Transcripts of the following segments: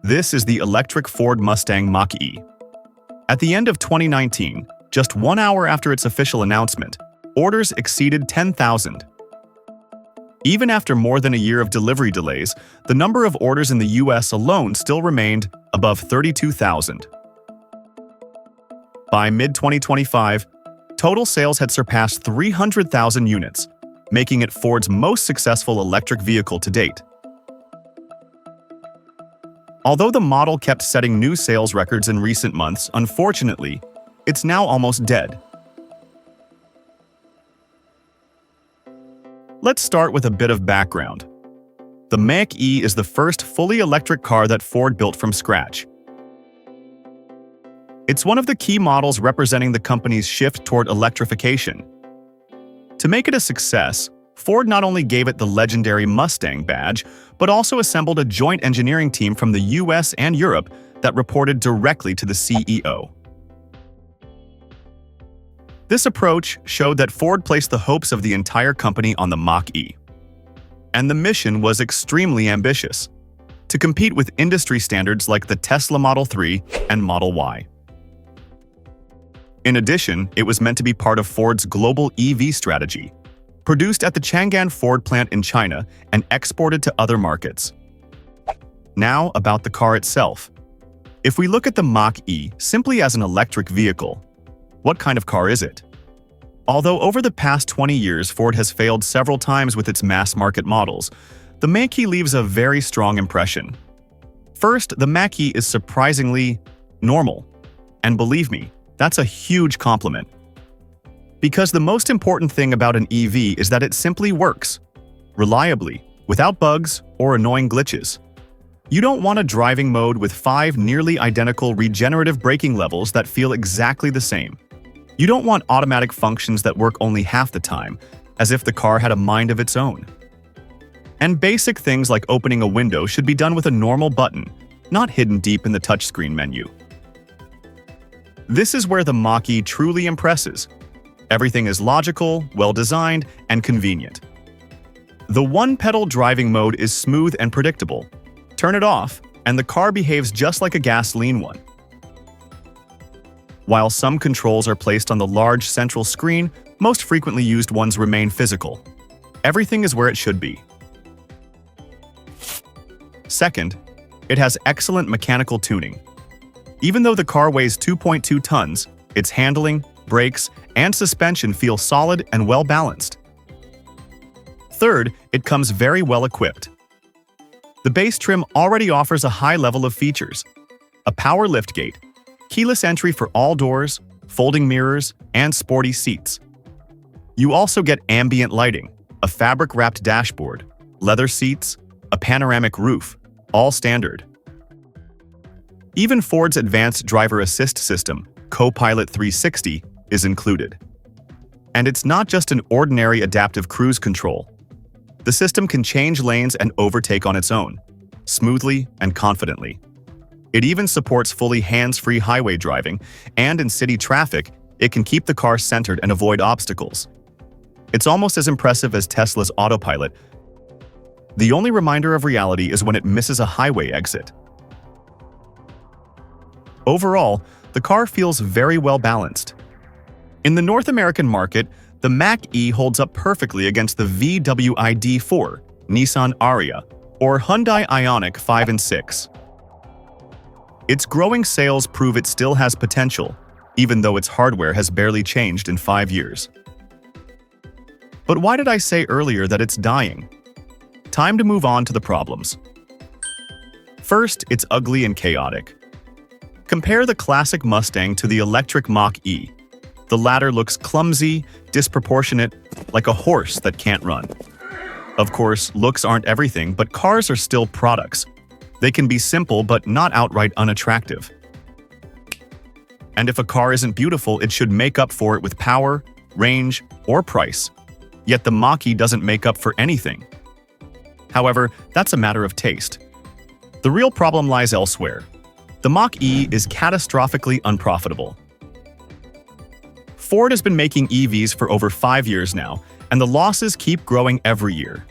This is the electric Ford Mustang Mach-E. At the end of 2019, just 1 hour after its official announcement, orders exceeded 10,000. Even after more than a year of delivery delays, the number of orders in the US alone still remained above 32,000. By mid-2025, total sales had surpassed 300,000 units, making it Ford's most successful electric vehicle to date. Although the model kept setting new sales records in recent months, unfortunately, it's now almost dead. Let's start with a bit of background. The Mach-E is the first fully electric car that Ford built from scratch. It's one of the key models representing the company's shift toward electrification. To make it a success, Ford not only gave it the legendary Mustang badge, but also assembled a joint engineering team from the US and Europe that reported directly to the CEO. This approach showed that Ford placed the hopes of the entire company on the Mach-E. And the mission was extremely ambitious: to compete with industry standards like the Tesla Model 3 and Model Y. In addition, it was meant to be part of Ford's global EV strategy, produced at the Chang'an Ford plant in China and exported to other markets. Now, about the car itself. If we look at the Mach-E simply as an electric vehicle, what kind of car is it? Although over the past 20 years Ford has failed several times with its mass-market models, the Mach-E leaves a very strong impression. First, the Mach-E is surprisingly normal. And believe me, that's a huge compliment. Because the most important thing about an EV is that it simply works, reliably, without bugs or annoying glitches. You don't want a driving mode with 5 nearly identical regenerative braking levels that feel exactly the same. You don't want automatic functions that work only half the time, as if the car had a mind of its own. And basic things like opening a window should be done with a normal button, not hidden deep in the touchscreen menu. This is where the Mach-E truly impresses. Everything is logical, well-designed, and convenient. The one-pedal driving mode is smooth and predictable. Turn it off, and the car behaves just like a gasoline one. While some controls are placed on the large central screen, most frequently used ones remain physical. Everything is where it should be. Second, it has excellent mechanical tuning. Even though the car weighs 2.2 tons, its handling, brakes, and suspension feel solid and well-balanced. Third, it comes very well equipped. The base trim already offers a high level of features: a power liftgate, keyless entry for all doors, folding mirrors, and sporty seats. You also get ambient lighting, a fabric-wrapped dashboard, leather seats, a panoramic roof, all standard. Even Ford's advanced driver assist system, Co-Pilot 360, is included. And it's not just an ordinary adaptive cruise control. The system can change lanes and overtake on its own, smoothly and confidently. It even supports fully hands-free highway driving, and in city traffic, it can keep the car centered and avoid obstacles. It's almost as impressive as Tesla's autopilot. The only reminder of reality is when it misses a highway exit. Overall, the car feels very well balanced. In the North American market, the Mach-E holds up perfectly against the VW ID.4, Nissan Ariya, or Hyundai Ioniq 5 and 6. Its growing sales prove it still has potential, even though its hardware has barely changed in 5 years. But why did I say earlier that it's dying? Time to move on to the problems. First, it's ugly and chaotic. Compare the classic Mustang to the electric Mach-E. The latter looks clumsy, disproportionate, like a horse that can't run. Of course, looks aren't everything, but cars are still products. They can be simple but not outright unattractive. And if a car isn't beautiful, it should make up for it with power, range, or price. Yet the Mach-E doesn't make up for anything. However, that's a matter of taste. The real problem lies elsewhere. The Mach-E is catastrophically unprofitable. Ford has been making EVs for over 5 years now, and the losses keep growing every year.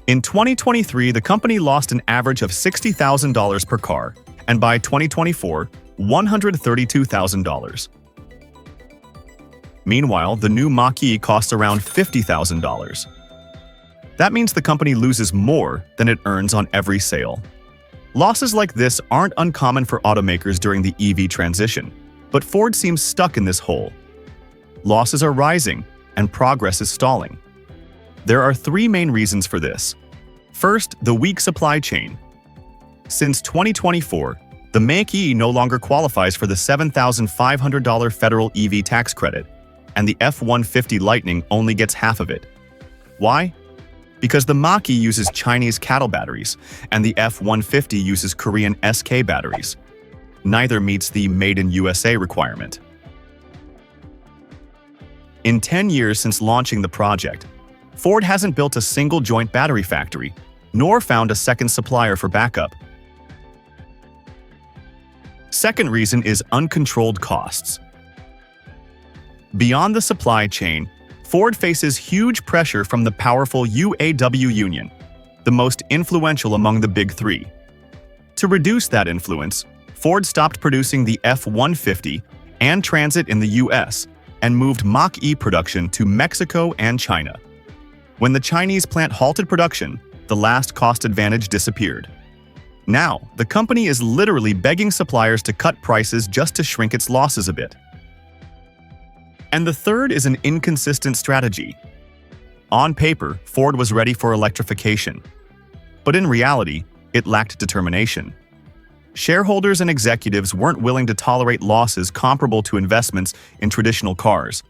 In 2023, the company lost an average of $60,000 per car, and by 2024, $132,000. Meanwhile, the new Mach-E costs around $50,000. That means the company loses more than it earns on every sale. Losses like this aren't uncommon for automakers during the EV transition, but Ford seems stuck in this hole. Losses are rising, and progress is stalling. There are three main reasons for this. First, the weak supply chain. Since 2024, the Mach-E no longer qualifies for the $7,500 federal EV tax credit, and the F-150 Lightning only gets half of it. Why? Because the Mach-E uses Chinese cattle batteries, and the F-150 uses Korean SK batteries. Neither meets the Made in USA requirement. In 10 years since launching the project, Ford hasn't built a single joint battery factory, nor found a second supplier for backup. Second reason is uncontrolled costs. Beyond the supply chain, Ford faces huge pressure from the powerful UAW union, the most influential among the big three. To reduce that influence, Ford stopped producing the F-150 and Transit in the US and moved Mach-E production to Mexico and China. When the Chinese plant halted production, the last cost advantage disappeared. Now, the company is literally begging suppliers to cut prices just to shrink its losses a bit. And the third is an inconsistent strategy. On paper, Ford was ready for electrification. But in reality, it lacked determination. Shareholders and executives weren't willing to tolerate losses comparable to investments in traditional cars.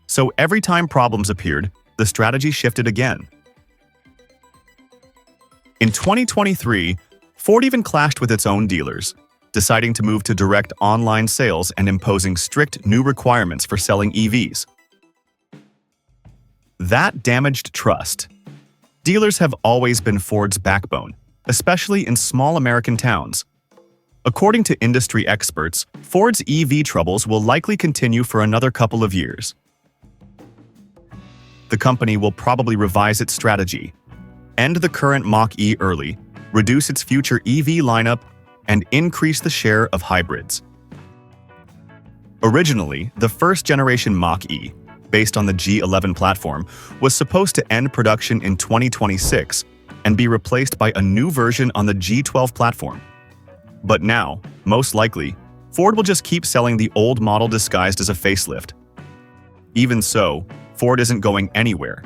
So every time problems appeared, the strategy shifted again. In 2023, Ford even clashed with its own dealers, deciding to move to direct online sales and imposing strict new requirements for selling EVs. That damaged trust. Dealers have always been Ford's backbone, especially in small American towns. According to industry experts, Ford's EV troubles will likely continue for another couple of years. The company will probably revise its strategy, end the current Mach-E early, reduce its future EV lineup, and increase the share of hybrids. Originally, the first-generation Mach-E, based on the G11 platform, was supposed to end production in 2026 and be replaced by a new version on the G12 platform. But now, most likely, Ford will just keep selling the old model disguised as a facelift. Even so, Ford isn't going anywhere.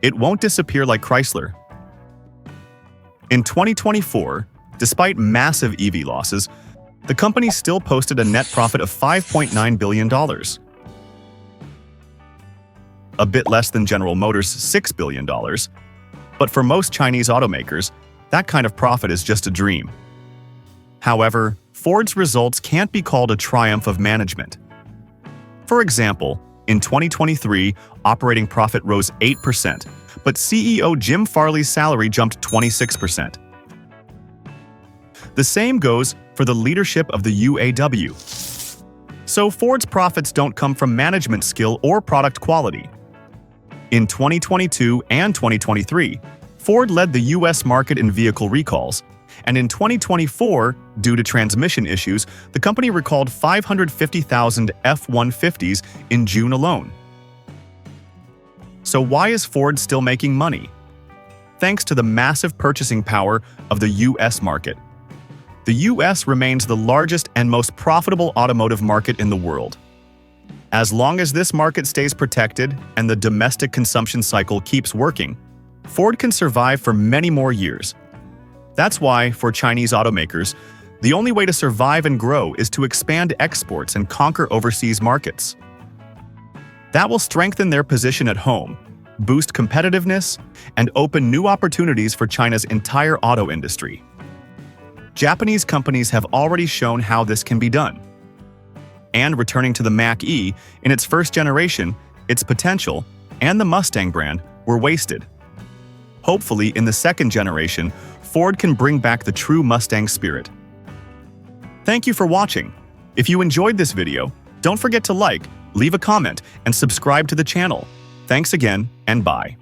It won't disappear like Chrysler. In 2024, despite massive EV losses, the company still posted a net profit of $5.9 billion. A bit less than General Motors' $6 billion. But for most Chinese automakers, that kind of profit is just a dream. However, Ford's results can't be called a triumph of management. For example, in 2023, operating profit rose 8%, but CEO Jim Farley's salary jumped 26%. The same goes for the leadership of the UAW. So Ford's profits don't come from management skill or product quality. In 2022 and 2023, Ford led the US market in vehicle recalls, and in 2024, due to transmission issues, the company recalled 550,000 F-150s in June alone. So why is Ford still making money? Thanks to the massive purchasing power of the US market. The US remains the largest and most profitable automotive market in the world. As long as this market stays protected and the domestic consumption cycle keeps working, Ford can survive for many more years. That's why, for Chinese automakers, the only way to survive and grow is to expand exports and conquer overseas markets. That will strengthen their position at home, boost competitiveness, and open new opportunities for China's entire auto industry. Japanese companies have already shown how this can be done. And returning to the Mach-E, in its first generation, its potential and the Mustang brand were wasted. Hopefully, in the second generation, Ford can bring back the true Mustang spirit. Thank you for watching. If you enjoyed this video, don't forget to like, leave a comment, and subscribe to the channel. Thanks again, and bye.